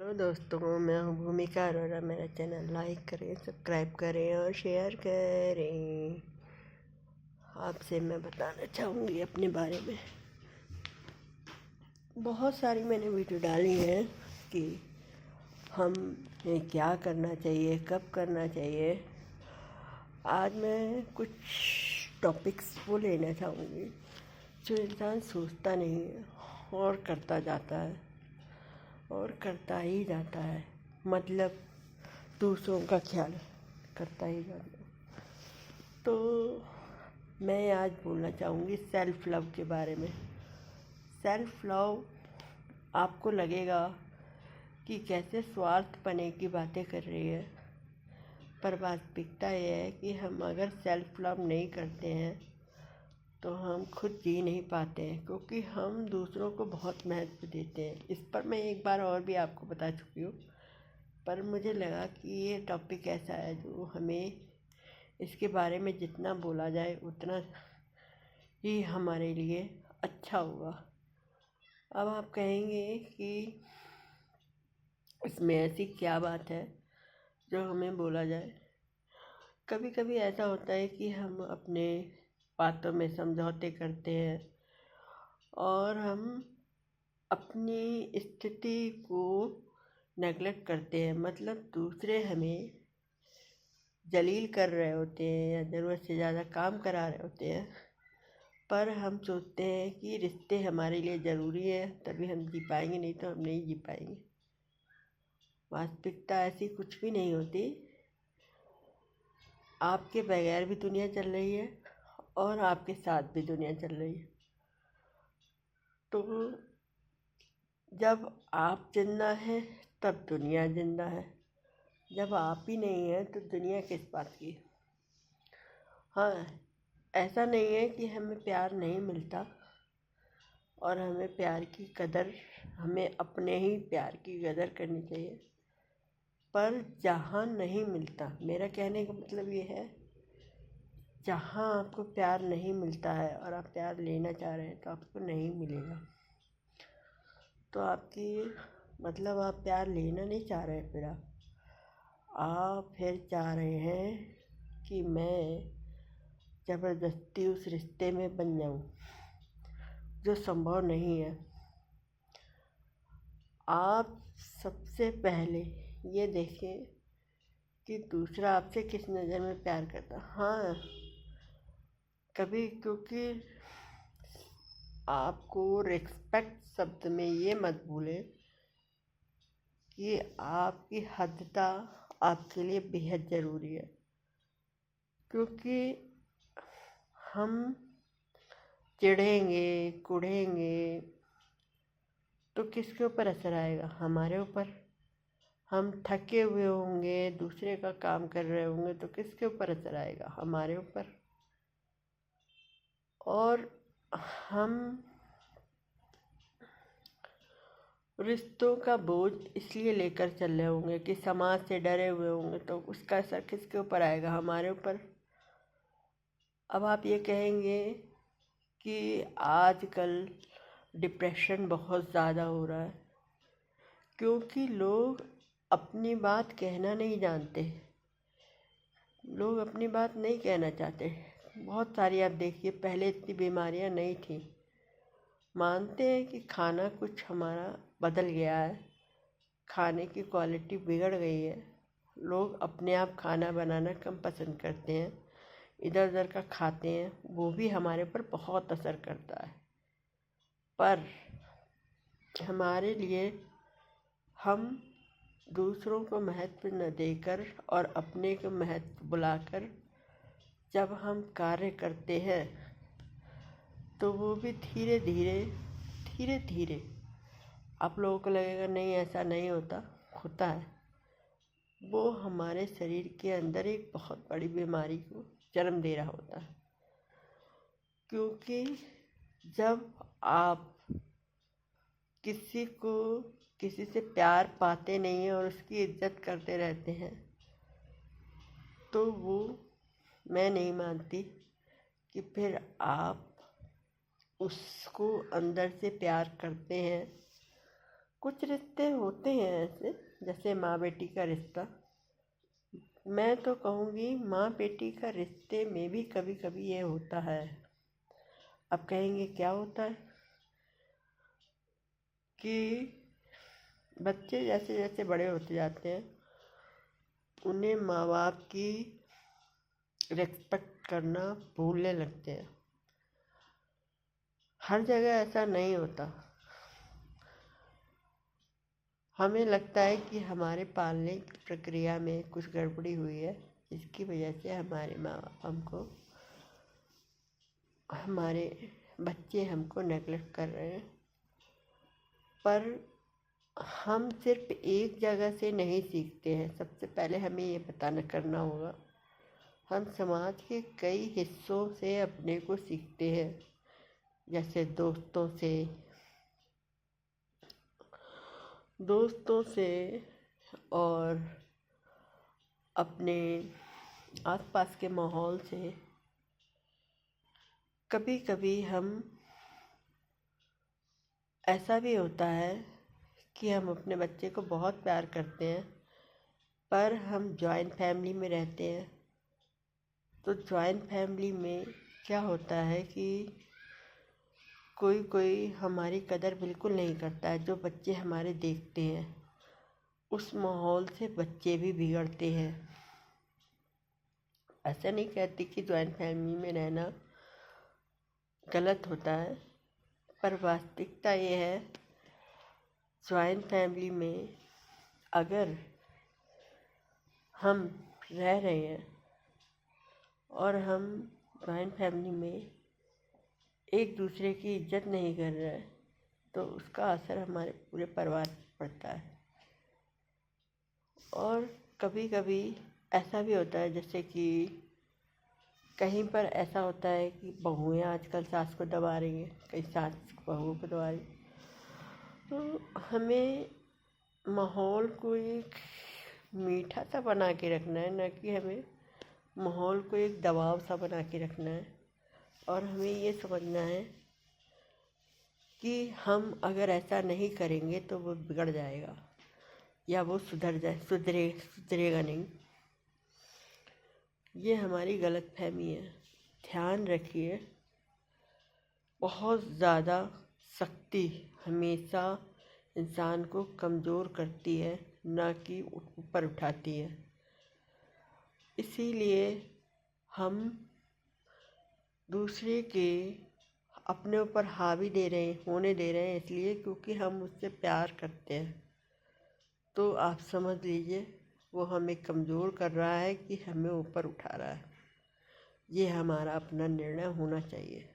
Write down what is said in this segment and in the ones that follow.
Hello दोस्तों, मैं हूँ भूमिका अरोरा। मेरा चैनल लाइक करें, सब्सक्राइब करें और शेयर करें। आपसे मैं बताना चाहूँगी अपने बारे में। बहुत सारी मैंने वीडियो डाली हैं कि हमें क्या करना चाहिए, कब करना चाहिए। आज मैं कुछ टॉपिक्स वो लेना चाहूँगी जो इंसान सोचता नहीं है और करता जाता है और करता ही जाता है। मतलब दूसरों का ख्याल करता ही जाता है। तो मैं आज बोलना चाहूँगी सेल्फ़ लव के बारे में। सेल्फ़ लव आपको लगेगा कि कैसे स्वार्थपने की बातें कर रही है, पर वास्तविकता यह है कि हम अगर सेल्फ़ लव नहीं करते हैं तो हम खुद जी नहीं पाते हैं, क्योंकि हम दूसरों को बहुत महत्व देते हैं। इस पर मैं एक बार और भी आपको बता चुकी हूँ, पर मुझे लगा कि ये टॉपिक ऐसा है जो हमें इसके बारे में जितना बोला जाए उतना ही हमारे लिए अच्छा होगा। अब आप कहेंगे कि इसमें ऐसी क्या बात है जो हमें बोला जाए। कभी कभी ऐसा होता है कि हम अपने बातों में समझौते करते हैं और हम अपनी स्थिति को नेगलेक्ट करते हैं। मतलब दूसरे हमें जलील कर रहे होते हैं या ज़रूरत से ज़्यादा काम करा रहे होते हैं, पर हम सोचते हैं कि रिश्ते हमारे लिए ज़रूरी है, तभी हम जी पाएंगे, नहीं तो हम नहीं जी पाएंगे। वास्तविकता ऐसी कुछ भी नहीं होती। आपके बगैर भी दुनिया चल रही है और आपके साथ भी दुनिया चल रही है। तो जब आप जिंदा हैं तब दुनिया जिंदा है। जब आप ही नहीं हैं तो दुनिया किस बात की। हाँ, ऐसा नहीं है कि हमें प्यार नहीं मिलता और हमें प्यार की कदर, हमें अपने ही प्यार की कदर करनी चाहिए। पर जहाँ नहीं मिलता, मेरा कहने का मतलब ये है, जहाँ आपको प्यार नहीं मिलता है और आप प्यार लेना चाह रहे हैं तो आपको नहीं मिलेगा। तो आपकी मतलब आप प्यार लेना नहीं चाह रहे, फिर आप फिर चाह रहे हैं कि मैं ज़बरदस्ती उस रिश्ते में बन जाऊं, जो संभव नहीं है। आप सबसे पहले ये देखें कि दूसरा आपसे किस नज़र में प्यार करता। हाँ, कभी क्योंकि आपको रिस्पेक्ट शब्द में ये मत भूलें कि आपकी हदता आपके लिए बेहद ज़रूरी है। क्योंकि हम चिढ़ेंगे, कुढ़ेंगे तो किसके ऊपर असर आएगा? हमारे ऊपर। हम थके हुए होंगे, दूसरे का काम कर रहे होंगे तो किसके ऊपर असर आएगा? हमारे ऊपर। और हम रिश्तों का बोझ इसलिए लेकर चल रहे होंगे कि समाज से डरे हुए होंगे, तो उसका असर किसके ऊपर आएगा? हमारे ऊपर। अब आप ये कहेंगे कि आजकल डिप्रेशन बहुत ज़्यादा हो रहा है क्योंकि लोग अपनी बात कहना नहीं जानते, लोग अपनी बात नहीं कहना चाहते। बहुत सारी आप देखिए, पहले इतनी बीमारियां नहीं थी। मानते हैं कि खाना कुछ हमारा बदल गया है, खाने की क्वालिटी बिगड़ गई है, लोग अपने आप खाना बनाना कम पसंद करते हैं, इधर उधर का खाते हैं, वो भी हमारे ऊपर बहुत असर करता है। पर हमारे लिए हम दूसरों को महत्व न देकर और अपने को महत्व बुलाकर जब हम कार्य करते हैं तो वो भी धीरे धीरे आप लोगों को लगेगा नहीं ऐसा नहीं होता, होता है। वो हमारे शरीर के अंदर एक बहुत बड़ी बीमारी को जन्म दे रहा होता है। क्योंकि जब आप किसी से प्यार पाते नहीं हैं और उसकी इज्जत करते रहते हैं, तो वो मैं नहीं मानती कि फिर आप उसको अंदर से प्यार करते हैं। कुछ रिश्ते होते हैं ऐसे, जैसे माँ बेटी का रिश्ता। मैं तो कहूँगी माँ बेटी का रिश्ते में भी कभी कभी ये होता है। अब कहेंगे क्या होता है कि बच्चे जैसे जैसे बड़े होते जाते हैं उन्हें माँ बाप की रिस्पेक्ट करना भूलने लगते हैं। हर जगह ऐसा नहीं होता। हमें लगता है कि हमारे पालने की प्रक्रिया में कुछ गड़बड़ी हुई है, इसकी वजह से हमारे माँ बाप हमको, हमारे बच्चे हमको नेगलेक्ट कर रहे हैं। पर हम सिर्फ एक जगह से नहीं सीखते हैं। सबसे पहले हमें ये बताना करना होगा, हम समाज के कई हिस्सों से अपने को सीखते हैं। जैसे दोस्तों से और अपने आसपास के माहौल से। कभी कभी हम ऐसा भी होता है कि हम अपने बच्चे को बहुत प्यार करते हैं, पर हम जॉइंट फैमिली में रहते हैं। तो जॉइंट फैमिली में क्या होता है कि कोई कोई हमारी कदर बिल्कुल नहीं करता है। जो बच्चे हमारे देखते हैं उस माहौल से बच्चे भी बिगड़ते हैं। ऐसा नहीं कहती कि जॉइंट फैमिली में रहना गलत होता है, पर वास्तविकता ये है, जॉइंट फैमिली में अगर हम रह रहे हैं और हम जॉइंट फैमिली में एक दूसरे की इज्जत नहीं कर रहे हैं तो उसका असर हमारे पूरे परिवार पर पड़ता है। और कभी कभी ऐसा भी होता है, जैसे कि कहीं पर ऐसा होता है कि बहुएं आजकल सास को दबा रही हैं, कई सास बहुओं को दबा रही। तो हमें माहौल को एक मीठा सा बना के रखना है, न कि हमें माहौल को एक दबाव सा बना के रखना है। और हमें ये समझना है कि हम अगर ऐसा नहीं करेंगे तो वो बिगड़ जाएगा या वो सुधरेगा नहीं। ये हमारी गलतफहमी है। ध्यान रखिए, बहुत ज़्यादा शक्ति हमेशा इंसान को कमज़ोर करती है, ना कि ऊपर उठाती है। इसीलिए हम दूसरे के अपने ऊपर हावी होने दे रहे हैं, इसलिए क्योंकि हम उससे प्यार करते हैं। तो आप समझ लीजिए वो हमें कमज़ोर कर रहा है कि हमें ऊपर उठा रहा है। ये हमारा अपना निर्णय होना चाहिए,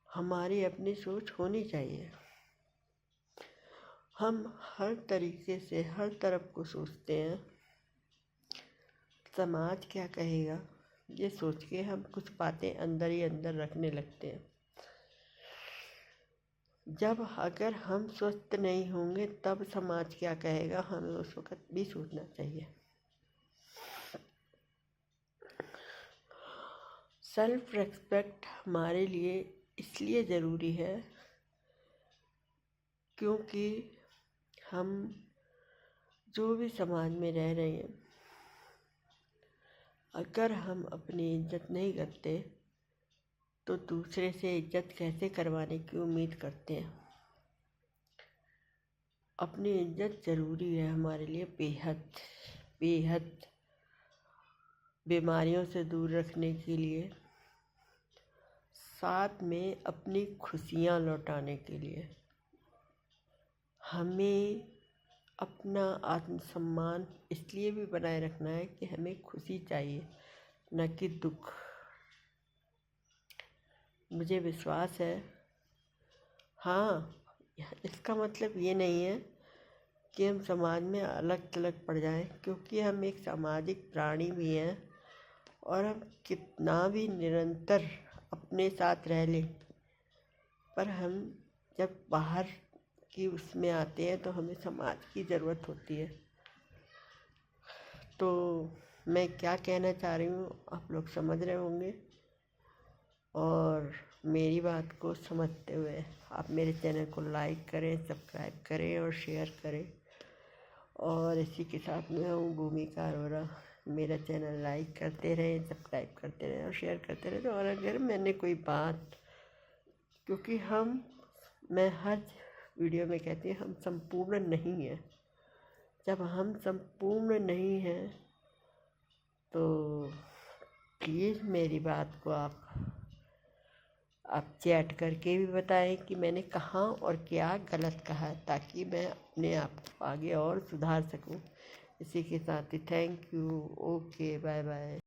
हमारी अपनी सोच होनी चाहिए। हम हर तरीके से हर तरफ को सोचते हैं, समाज क्या कहेगा ये सोच के हम कुछ बातें अंदर ही अंदर रखने लगते हैं। जब अगर हम स्वस्थ नहीं होंगे तब समाज क्या कहेगा, हमें उस वक़्त भी सोचना चाहिए। सेल्फ रिस्पेक्ट हमारे लिए इसलिए ज़रूरी है क्योंकि हम जो भी समाज में रह रहे हैं, अगर हम अपनी इज्जत नहीं करते तो दूसरे से इज्जत कैसे करवाने की उम्मीद करते हैं। अपनी इज्जत ज़रूरी है हमारे लिए, बेहद बेहद। बीमारियों से दूर रखने के लिए, साथ में अपनी खुशियाँ लौटाने के लिए हमें अपना आत्मसम्मान इसलिए भी बनाए रखना है कि हमें खुशी चाहिए, न कि दुख। मुझे विश्वास है, हाँ, इसका मतलब ये नहीं है कि हम समाज में अलग थलग पड़ जाएं, क्योंकि हम एक सामाजिक प्राणी भी हैं। और हम कितना भी निरंतर अपने साथ रह लें, पर हम जब बाहर की उसमें आते हैं तो हमें समाज की ज़रूरत होती है। तो मैं क्या कहना चाह रही हूँ आप लोग समझ रहे होंगे। और मेरी बात को समझते हुए आप मेरे चैनल को लाइक करें, सब्सक्राइब करें और शेयर करें। और इसी के साथ मैं हूँ भूमिका अरोरा। मेरा चैनल लाइक करते रहें, सब्सक्राइब करते रहें और शेयर करते रहें। और अगर मैंने कोई बात, क्योंकि मैं हर वीडियो में कहती हूँ हम संपूर्ण नहीं हैं। जब हम संपूर्ण नहीं हैं तो प्लीज़ मेरी बात को आप चैट करके भी बताएं कि मैंने कहाँ और क्या गलत कहा है, ताकि मैं अपने आप को आगे और सुधार सकूं। इसी के साथ ही thank you. Okay, bye bye.